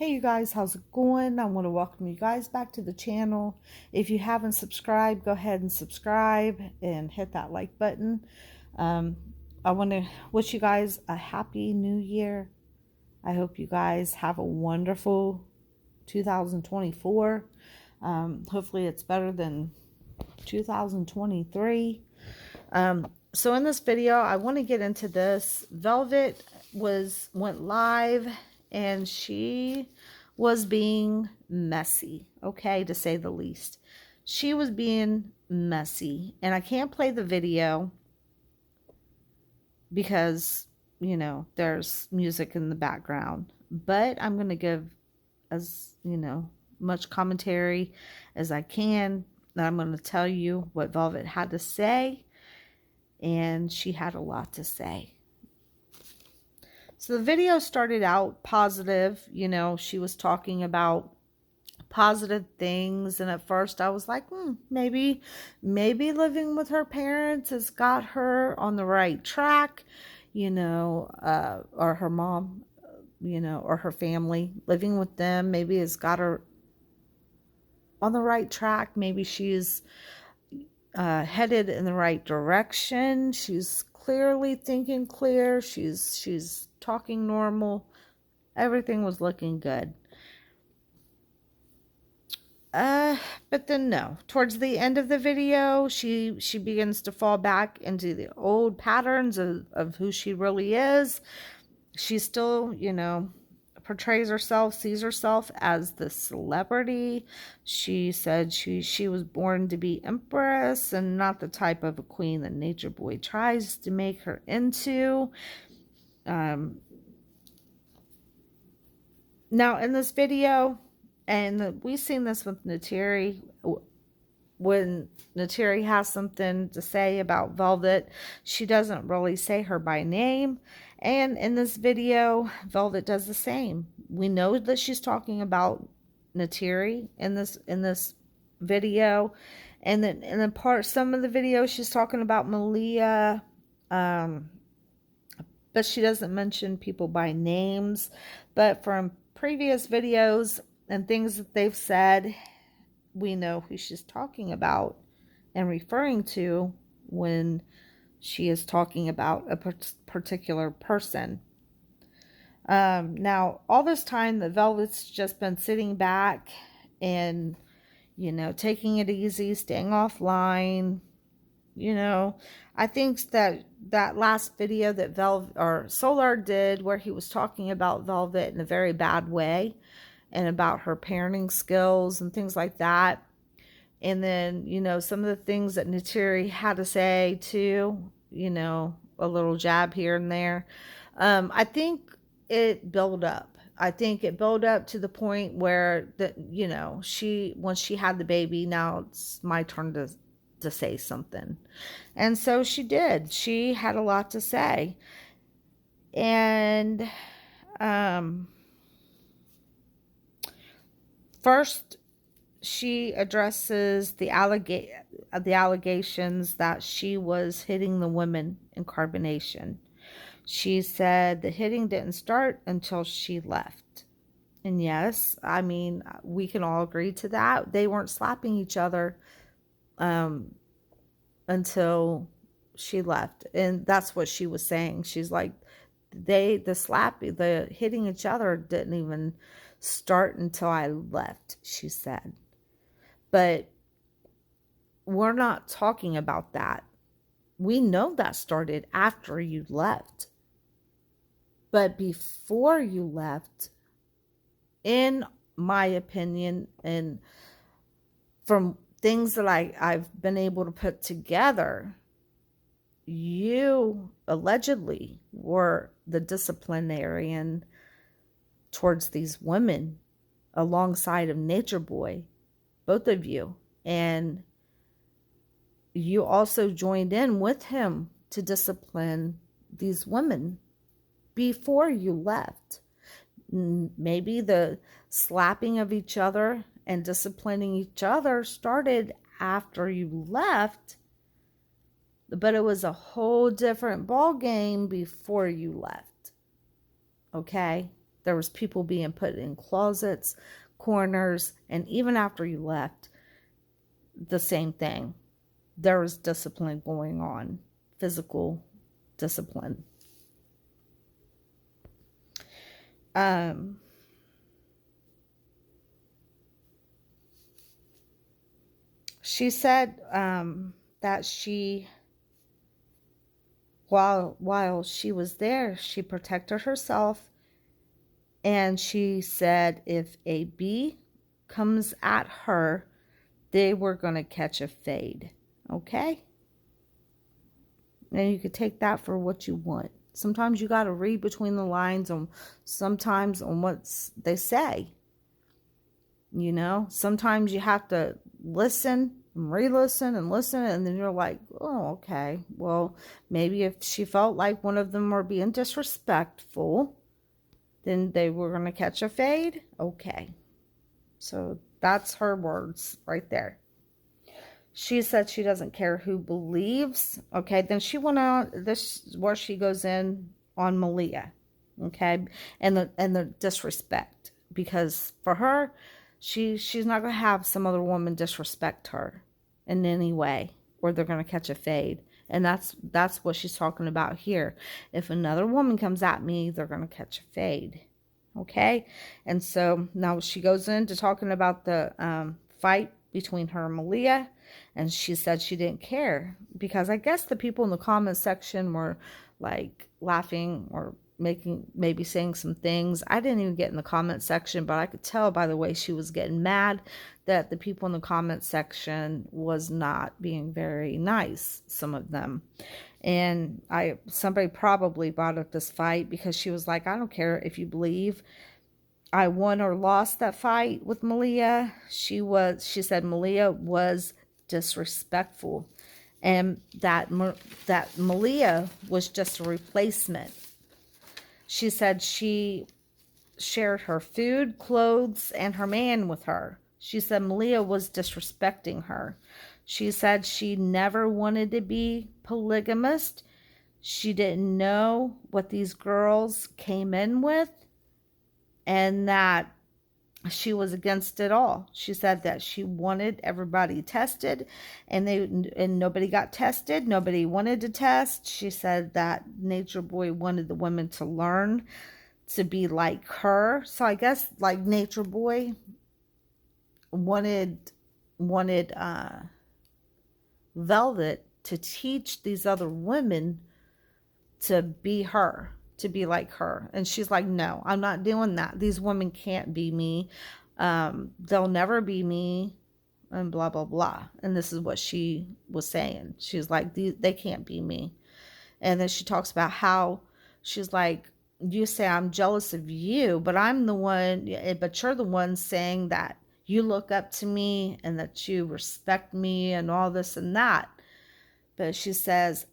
Hey you guys, how's it going? I want to welcome you guys back to the channel. If you haven't subscribed, go ahead and subscribe and hit that like button. Um, I want to wish you guys a happy new year. I hope you guys have a wonderful 2024. Hopefully it's better than 2023. So in this video, I want to get into this. Velvet went live and she was being messy, okay, to say the least. She was being messy, and I can't play the video because, you know, there's music in the background, but I'm going to give as, much commentary as I can. And I'm going to tell you what Velvet had to say, and she had a lot to say. So the video started out positive, she was talking about positive things, and at first I was like, maybe living with her parents has got her on the right track, or her mom, or her family, living with them maybe has got her on the right track. Maybe she's headed in the right direction. She's clearly thinking clear. She's talking normal. Everything was looking good. But then no. Towards the end of the video, she begins to fall back into the old patterns of who she really is. She still, portrays herself, sees herself as the celebrity. She said she was born to be empress and not the type of a queen that Nature Boy tries to make her into. Now in this video, and we've seen this with Ntii, when Ntii has something to say about Velvet, she doesn't really say her by name. And in this video, Velvet does the same. We know that she's talking about Ntii in this video, and then in the some of the video she's talking about Malia, but she doesn't mention people by names. But from previous videos and things that they've said, we know who she's talking about and referring to when she is talking about a particular person. Now, all this time that Velvet's just been sitting back and, taking it easy, staying offline. I think that last video that Solar did, where he was talking about Velvet in a very bad way and about her parenting skills and things like that. And then, some of the things that Ntii had to say too, a little jab here and there. I think it built up. I think it built up to the point where once she had the baby, now it's my turn to say something. And so she did. She had a lot to say. And first, she addresses the allegations that she was hitting the women in carbonation. She said the hitting didn't start until she left. And yes, I mean, we can all agree to that. They weren't slapping each other until she left. And that's what she was saying. She's like, the hitting each other didn't even start until I left, she said. But we're not talking about that. We know that started after you left. But before you left, in my opinion, and from things that I've been able to put together, you allegedly were the disciplinarian towards these women alongside of Nature Boy, both of you. And you also joined in with him to discipline these women before you left. Maybe the slapping of each other and disciplining each other started after you left, but it was a whole different ball game before you left. Okay? There was people being put in closets, corners, and even after you left, the same thing. There was discipline going on, physical discipline. She said that while she was there, she protected herself, and she said if a bee comes at her, they were going to catch a fade. Okay? And you could take that for what you want. Sometimes you got to read between the lines on sometimes on what they say. You know, sometimes you have to listen and re-listen and listen, and then you're like, oh, okay. Well, maybe if she felt like one of them were being disrespectful, then they were going to catch a fade. Okay. So that's her words right there. She said she doesn't care who believes. Okay, then she went on. This is where she goes in on Malia. Okay, and the disrespect, because for her, she's not gonna have some other woman disrespect her in any way, or they're gonna catch a fade. And that's what she's talking about here. If another woman comes at me, they're gonna catch a fade. Okay, and so now she goes into talking about the fight between her and Malia. And she said she didn't care because I guess the people in the comment section were like laughing or maybe saying some things. I didn't even get in the comment section, but I could tell by the way she was getting mad that the people in the comment section was not being very nice, some of them. And somebody probably brought up this fight because she was like, I don't care if you believe I won or lost that fight with Malia. She said Malia was disrespectful, and that Malia was just a replacement. She said she shared her food, clothes, and her man with her. She said Malia was disrespecting her. She said she never wanted to be polygamist. She didn't know what these girls came in with, and that she was against it all. She said that she wanted everybody tested, and nobody got tested. Nobody wanted to test. She said that Nature Boy wanted the women to learn to be like her. So I guess like Nature Boy wanted Velvet to teach these other women to be her, to be like her. And she's like, no, I'm not doing that. These women can't be me. They'll never be me, and blah, blah, blah. And this is what she was saying. She's like, they can't be me. And then she talks about how she's like, you say I'm jealous of you, but I'm the one, but you're the one saying that you look up to me and that you respect me and all this and that. But she says,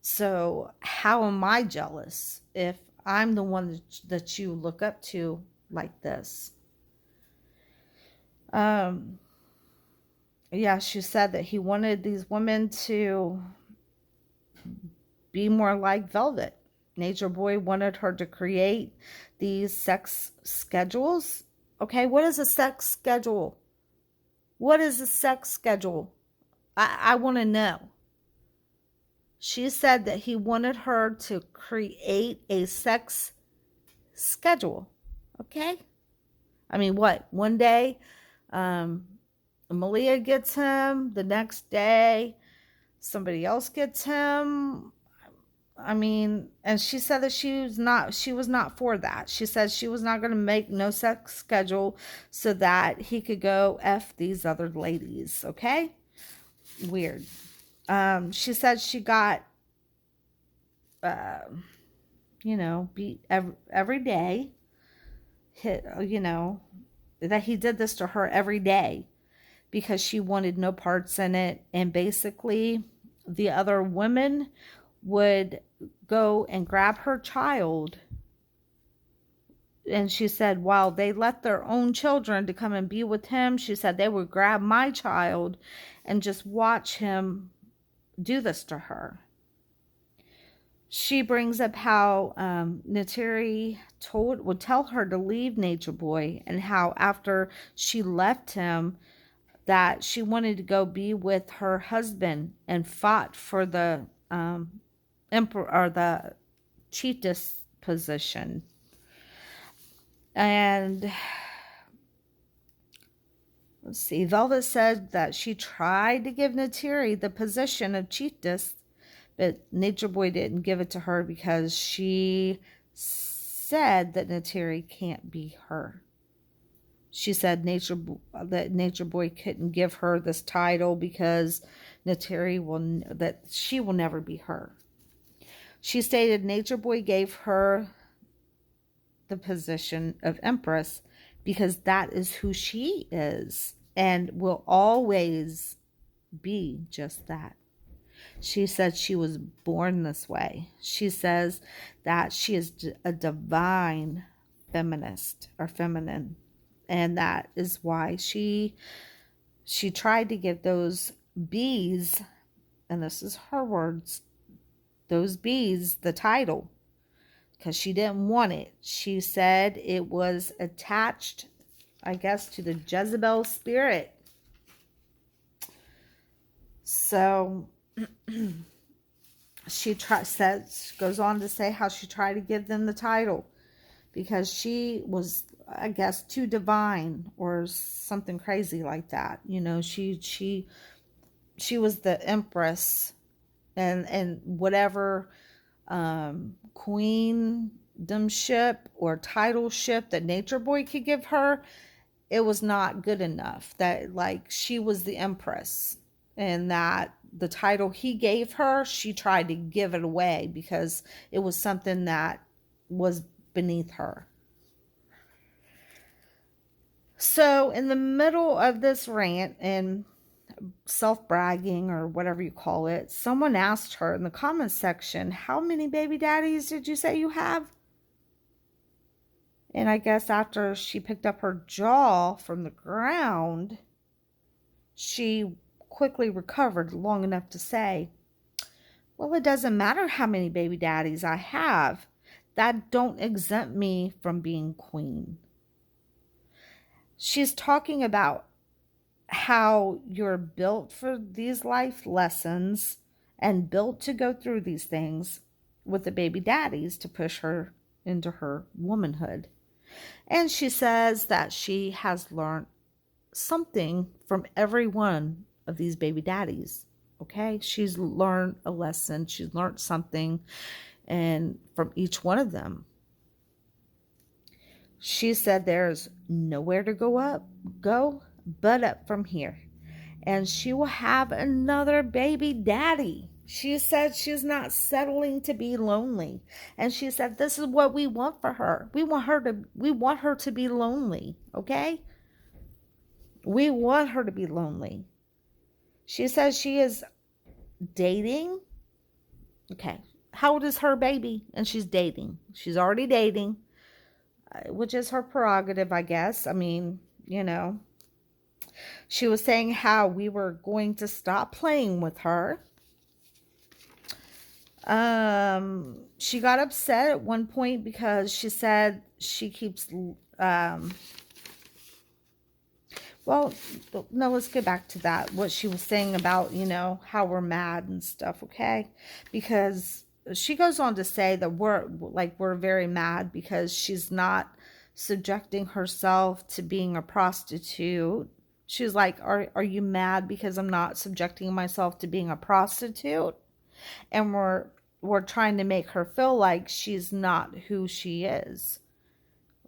so how am I jealous if I'm the one that you look up to like this? Yeah, she said that he wanted these women to be more like Velvet. Nature Boy wanted her to create these sex schedules. Okay, what is a sex schedule? What is a sex schedule? I want to know. She said that he wanted her to create a sex schedule. Okay? I mean, what? One day, Malia gets him. The next day, somebody else gets him. I mean, and she said that she was not for that. She said she was not going to make no sex schedule so that he could go F these other ladies. Okay? Weird. She said she got, beat every day. That he did this to her every day because she wanted no parts in it. And basically, the other women would go and grab her child. And she said, while they let their own children to come and be with him, she said they would grab my child and just watch him do this to her. She brings up how Ntii would tell her to leave Nature Boy, and how after she left him, that she wanted to go be with her husband and fought for the emperor or the chiefess position. And let's see, Velvet said that she tried to give Ntii the position of chiefess, but Nature Boy didn't give it to her because she said that Ntii can't be her. She said that Nature Boy couldn't give her this title because that she will never be her. She stated Nature Boy gave her the position of Empress because that is who she is and will always be just that. She said she was born this way. She says that she is a divine feminist or feminine, and that is why she tried to give those bees, and this is her words, those bees the title, because she didn't want it. She said it was attached, I guess, to the Jezebel spirit. So goes on to say how she tried to give them the title because she was, I guess, too divine or something crazy like that. You know, she was the empress, and whatever queendomship or titleship that Nature Boy could give her, it was not good enough. That, like, she was the empress, and that the title he gave her, she tried to give it away because it was something that was beneath her. So in the middle of this rant and self-bragging or whatever you call it, someone asked her in the comments section, how many baby daddies did you say you have? And I guess after she picked up her jaw from the ground, she quickly recovered long enough to say, well, it doesn't matter how many baby daddies I have. That don't exempt me from being queen. She's talking about how you're built for these life lessons and built to go through these things with the baby daddies to push her into her womanhood. And she says that she has learned something from every one of these baby daddies. Okay, she's learned a lesson, she's learned something, and from each one of them. She said there's nowhere to go but up from here, and she will have another baby daddy. She said she's not settling to be lonely, and she said this is what we want for her. We want her to be lonely. Okay, we want her to be lonely. She says she is dating. Okay, how old is her baby? And she's dating. She's already dating, which is her prerogative, I guess. I mean, you know. She was saying how we were going to stop playing with her. She got upset at one point because she said she keeps, well, no, let's get back to that. What she was saying about, you know, how we're mad and stuff, okay? Because she goes on to say that we're very mad because she's not subjecting herself to being a prostitute. She's like, are you mad because I'm not subjecting myself to being a prostitute? And we're trying to make her feel like she's not who she is.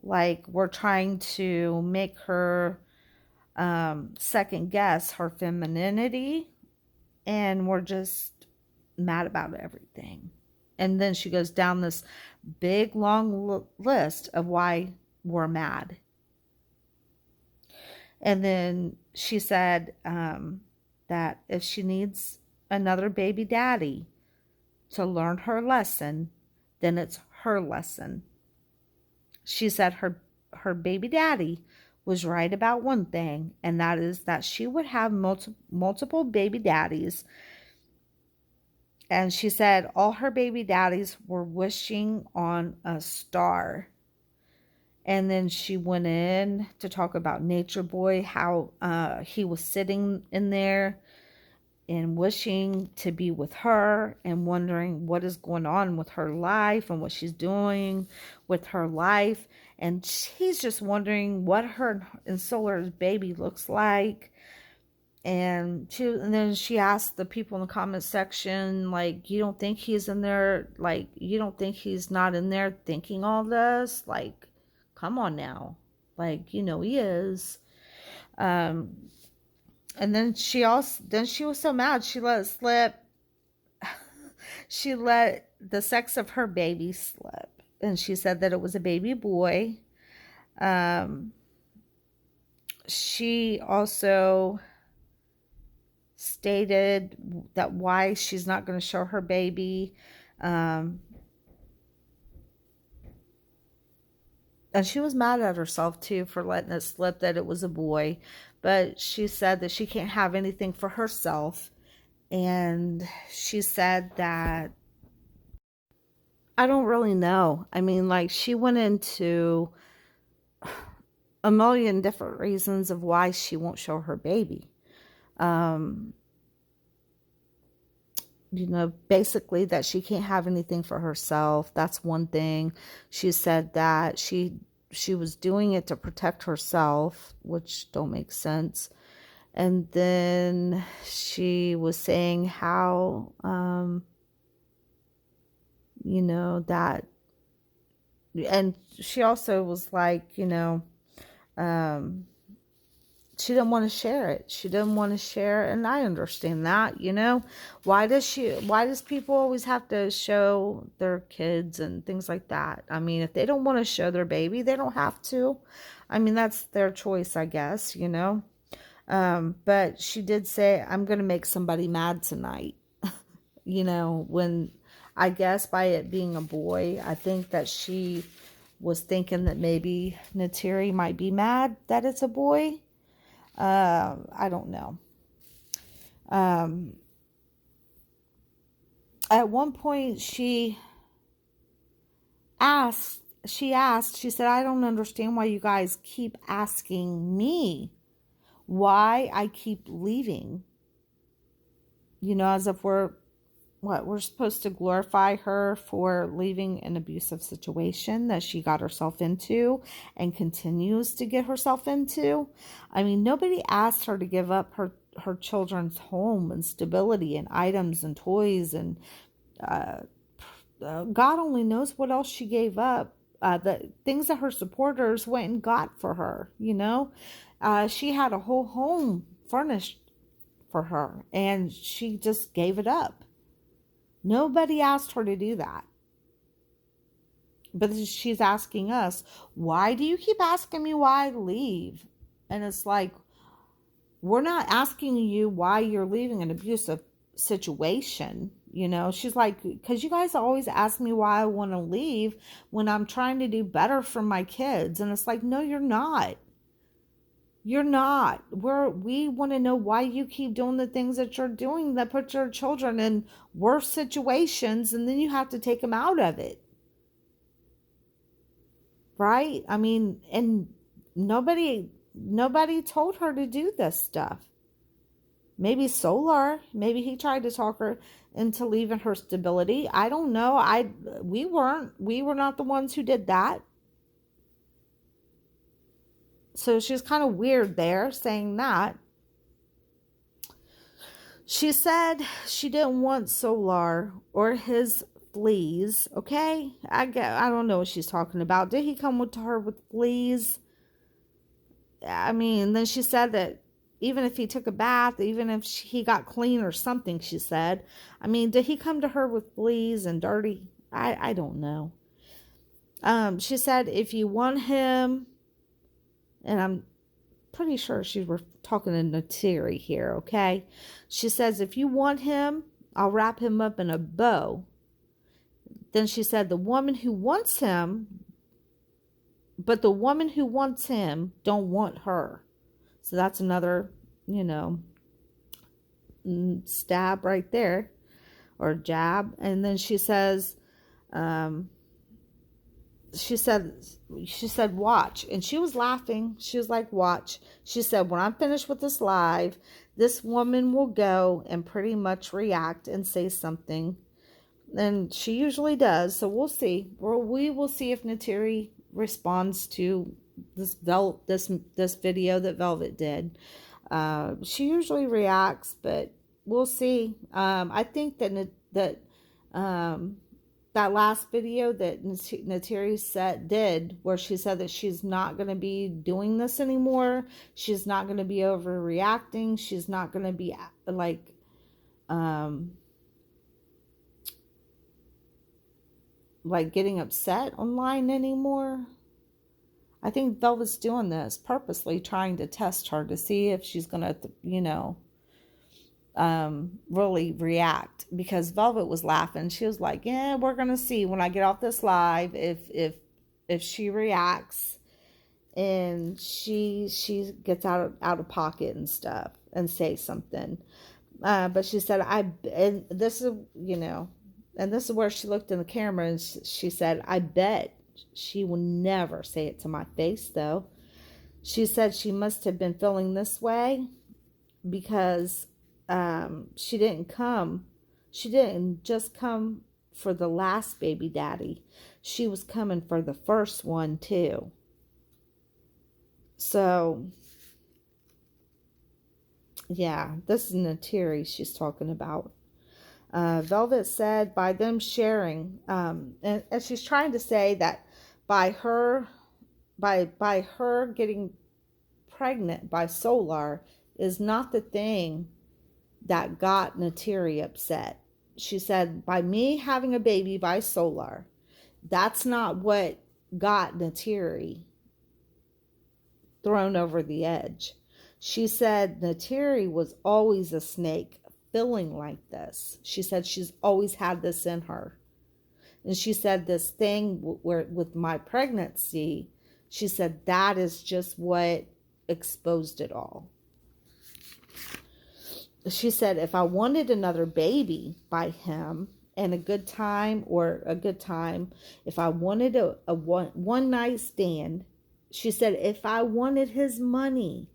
Like, we're trying to make her second guess her femininity, and we're just mad about everything. And then she goes down this big long list of why we're mad. And then she said that if she needs another baby daddy to learn her lesson, then it's her lesson. She said her baby daddy was right about one thing, and that is that she would have multiple baby daddies And she said all her baby daddies were wishing on a star. And then she went in to talk about Nature Boy, how he was sitting in there and wishing to be with her and wondering what is going on with her life and what she's doing with her life. And he's just wondering what her and Solar's baby looks like. And then she asked the people in the comment section, like, you don't think he's in there, like, you don't think he's not in there thinking all this? Like, come on now. Like, he is. Um, and then she was so mad, she let it slip. She let the sex of her baby slip. And she said that it was a baby boy. Um, she also stated that why she's not going to show her baby. And she was mad at herself too for letting it slip that it was a boy. But she said that she can't have anything for herself. And she said that, I don't really know. I mean, like, she went into a million different reasons of why she won't show her baby. Basically that she can't have anything for herself. That's one thing. She said that she was doing it to protect herself, which don't make sense. And then she was saying how, that, and she also was like, she didn't want to share it. She didn't want to share, and I understand that, Why does people always have to show their kids and things like that? I mean, if they don't want to show their baby, they don't have to. I mean, that's their choice, I guess, But she did say, I'm going to make somebody mad tonight. When, I guess by it being a boy, I think that she was thinking that maybe Ntii might be mad that it's a boy. I don't know. At one point she said, I don't understand why you guys keep asking me why I keep leaving. As if we're supposed to glorify her for leaving an abusive situation that she got herself into and continues to get herself into. I mean, nobody asked her to give up her children's home and stability and items and toys and God only knows what else she gave up. The things that her supporters went and got for her, she had a whole home furnished for her and she just gave it up. Nobody asked her to do that. But she's asking us, why do you keep asking me why I leave? And it's like, we're not asking you why you're leaving an abusive situation. She's like, because you guys always ask me why I want to leave when I'm trying to do better for my kids. And it's like, no, you're not. You're not. We want to know why you keep doing the things that you're doing that put your children in worse situations, and then you have to take them out of it. Right? I mean, and nobody told her to do this stuff. Maybe Solar, maybe he tried to talk her into leaving her stability. I don't know. We were not the ones who did that. So she's kind of weird there saying that. She said she didn't want Solar or his fleas. Okay, I don't know what she's talking about. Did he come to her with fleas? I mean, then she said that even if he took a bath, even if he got clean or something, she said. I mean, did he come to her with fleas and dirty? I don't know. She said if you want him, and I'm pretty sure she was talking to Ntii here, okay? She says, if you want him, I'll wrap him up in a bow. Then she said, the woman who wants him, but the woman who wants him don't want her. So that's another, stab right there. or jab. And then um, she said, watch. And she was laughing. She was like, watch. She said, when I'm finished with this live, this woman will go and pretty much react and say something. And she usually does. So we'll see. We will see if Ntii responds to this video that Velvet did. She usually reacts, but we'll see. I think um, that last video that Ntii did, where she said that she's not going to be doing this anymore. She's not going to be overreacting. She's not going to be um, like getting upset online anymore. I think Velvet's doing this purposely, trying to test her to see if she's going to, really react, because Velvet was laughing. She was like, yeah, we're going to see when I get off this live if she reacts and she gets out of pocket and stuff and say something. But she said, and this is, and this is where she looked in the camera and she said, I bet she will never say it to my face, though. She said she must have been feeling this way because she didn't just come for the last baby daddy. She was coming for the first one, too. So, yeah, this is Ntii she's talking about. Velvet said by them sharing, and she's trying to say that by her getting pregnant by Solar is not the thing that got Ntii upset. She said, by me having a baby by Solar, that's not what got Ntii thrown over the edge. She said Ntii was always a snake feeling like this. She said she's always had this in her. And she said this thing with my pregnancy, she said that is just what exposed it all. She said if I wanted another baby by him and a good time, if I wanted a one night stand, she said if I wanted his money,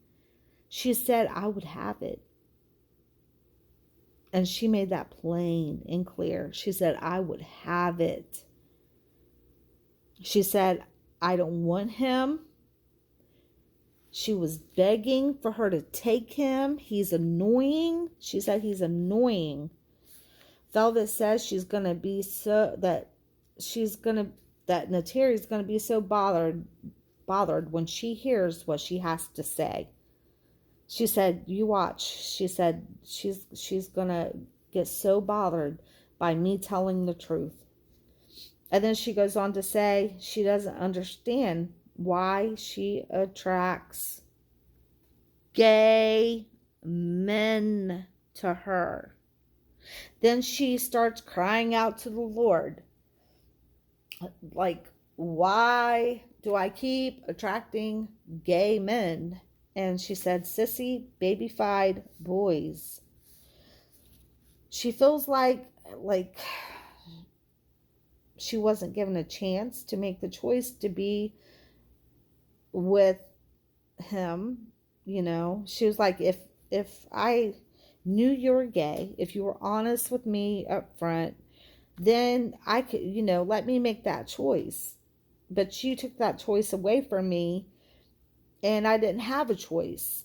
she said I would have it. And she made that plain and clear. She said, I would have it. She said, I don't want him. She was begging for her to take him. He's annoying. She said he's annoying. Velvet says she's going to be that Ntii is going to be so bothered when she hears what she has to say. She said, you watch. She said she's going to get so bothered by me telling the truth. And then she goes on to say she doesn't understand why she attracts gay men to her. Then she starts crying out to the Lord. Like, why do I keep attracting gay men? And she said, sissy, baby-fied boys. She feels like she wasn't given a chance to make the choice to be with him. She was like, if I knew you were gay, if you were honest with me up front, then I could, let me make that choice. But you took that choice away from me. And I didn't have a choice.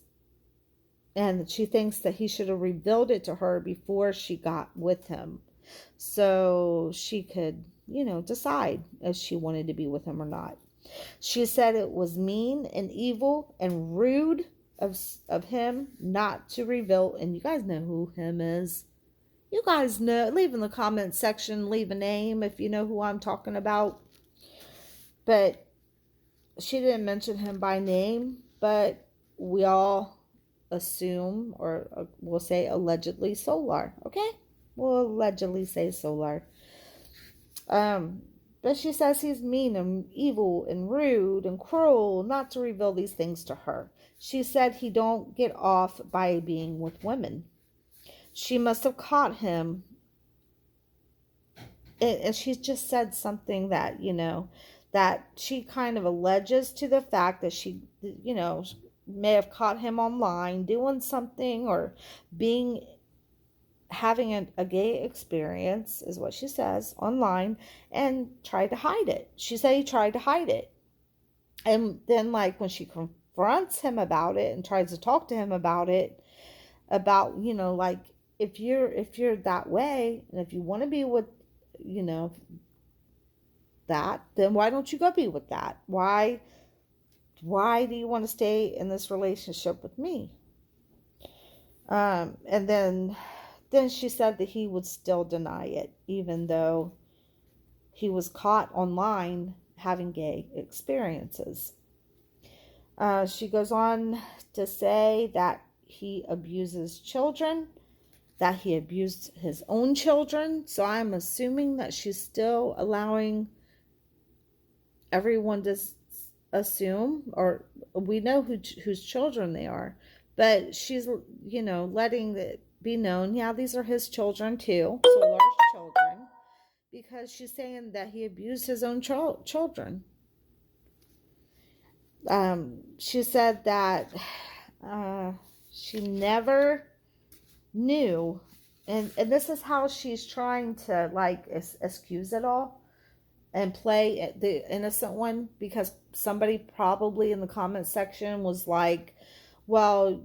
And she thinks that he should have revealed it to her before she got with him. So she could, decide if she wanted to be with him or not. She said it was mean and evil and rude of him not to reveal. And you guys know who him is. You guys know. Leave in the comment section. Leave a name if you know who I'm talking about. But she didn't mention him by name, but we all assume, or we'll say allegedly, Solar. Okay? We'll allegedly say Solar. But she says he's mean and evil and rude and cruel not to reveal these things to her. She said he don't get off by being with women. She must have caught him and she just said something that, that she kind of alleges to the fact that she, may have caught him online doing something, or being having a gay experience, is what she says, online, and tried to hide it. She said he tried to hide it. And then, like, when she confronts him about it and tries to talk to him about it, about, like, if you're that way, and if you want to be with, you know that, then why don't you go be with that? Why do you want to stay in this relationship with me? And then she said that he would still deny it, even though he was caught online having gay experiences. She goes on to say that he abuses children, that he abused his own children. So I'm assuming that she's still allowing everyone to assume, or we know whose children they are, but she's, letting it be known, yeah, these are his children too, Solar's children, because she's saying that he abused his own children. She said that she never knew, and this is how she's trying to, like, excuse it all and play the innocent one, because somebody probably in the comment section was like, well,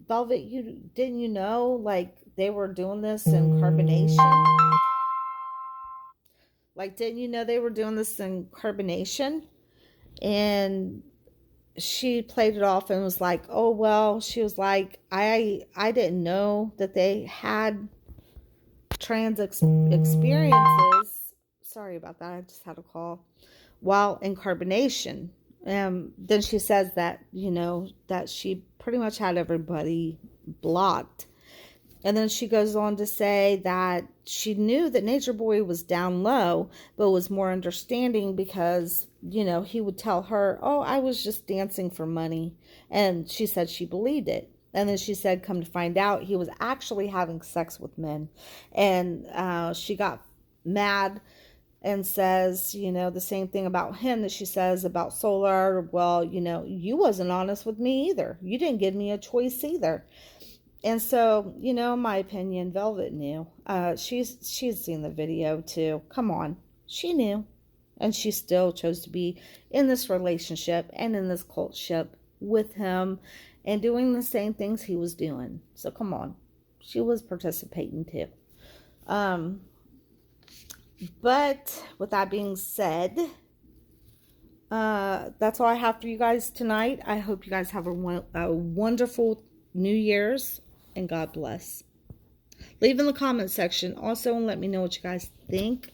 Velvet, didn't you know, like, they were doing this in carbonation? Like, didn't you know they were doing this in carbonation? And she played it off and was like, oh, well, she was like, I didn't know that they had trans experiences. Sorry about that, I just had a call. While in carbonation. Then she says that, that she pretty much had everybody blocked. And then she goes on to say that she knew that Nature Boy was down low, but was more understanding because, he would tell her, oh, I was just dancing for money. And she said she believed it. And then she said, come to find out, he was actually having sex with men. And she got mad and says, the same thing about him that she says about Solar. Well, you wasn't honest with me either. You didn't give me a choice either. And so, in my opinion, Velvet knew. She's seen the video too. Come on. She knew. And she still chose to be in this relationship and in this courtship with him and doing the same things he was doing. So come on. She was participating too. But with that being said, that's all I have for you guys tonight. I hope you guys have a wonderful New Year's, and God bless. Leave in the comment section also and let me know what you guys think